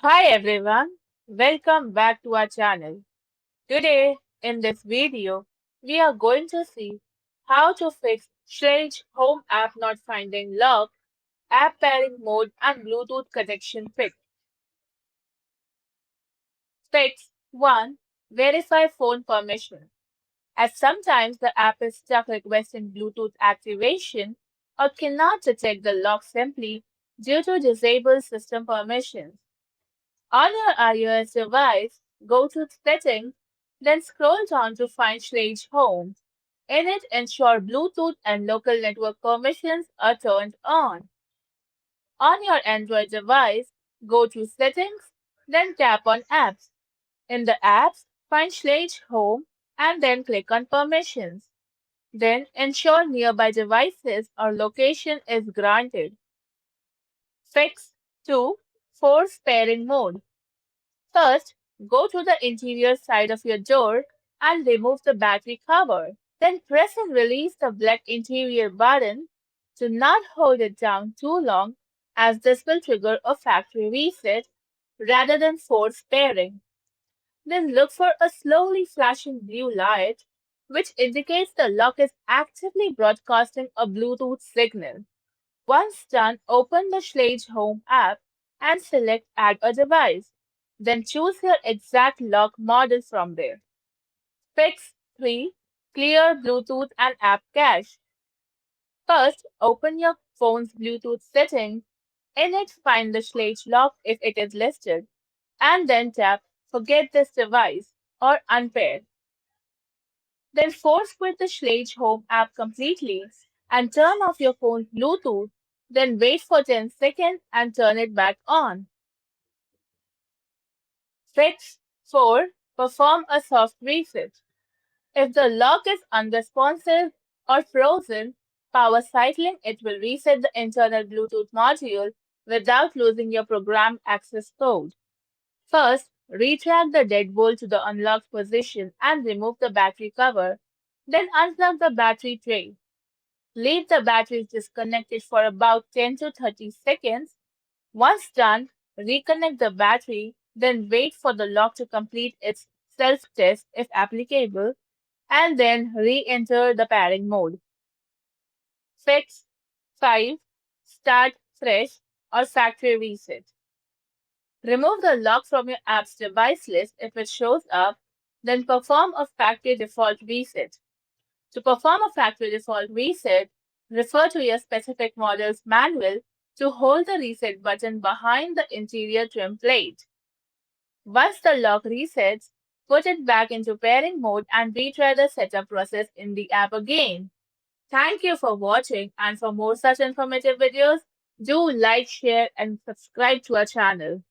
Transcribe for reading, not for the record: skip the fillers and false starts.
Hi everyone, welcome back to our channel. Today, in this video, we are going to see how to fix strange home app not finding lock, app pairing mode and Bluetooth connection fix. Fix 1. Verify phone permission. As sometimes the app is stuck requesting Bluetooth activation or cannot detect the lock simply due to disabled system permissions. On your iOS device, go to Settings, then scroll down to find Strange Home. In it, ensure Bluetooth and local network permissions are turned on. On your Android device, go to Settings, then tap on Apps. In the Apps, find Strange Home and then click on Permissions. Then ensure nearby devices or location is granted. Fix 2. Force pairing mode. First, go to the interior side of your door and remove the battery cover. Then press and release the black interior button. Do not hold it down too long as this will trigger a factory reset rather than force pairing. Then look for a slowly flashing blue light which indicates the lock is actively broadcasting a Bluetooth signal. Once done, open the Schlage Home app and select Add a device. Then choose your exact lock model from there. Fix 3. Clear Bluetooth and app cache. First, open your phone's Bluetooth settings. In it, find the Schlage lock if it is listed, and then tap Forget this device or Unpair. Then force quit the Schlage Home app completely and turn off your phone's Bluetooth. Then wait for 10 seconds and turn it back on. Fix 4. Perform a soft reset. If the lock is unresponsive or frozen, power cycling it will reset the internal Bluetooth module without losing your program access code. First, retract the deadbolt to the unlocked position and remove the battery cover. Then unplug the battery tray. Leave the batteries disconnected for about 10 to 30 seconds. Once done, reconnect the battery, then wait for the lock to complete its self-test if applicable, and then re-enter the pairing mode. Fix 5. Start fresh or factory reset. Remove the lock from your app's device list if it shows up, then perform a factory default reset. To perform a factory default reset, refer to your specific model's manual to hold the reset button behind the interior trim plate. Once the lock resets, put it back into pairing mode and retry the setup process in the app again. Thank you for watching, and for more such informative videos, do like, share and subscribe to our channel.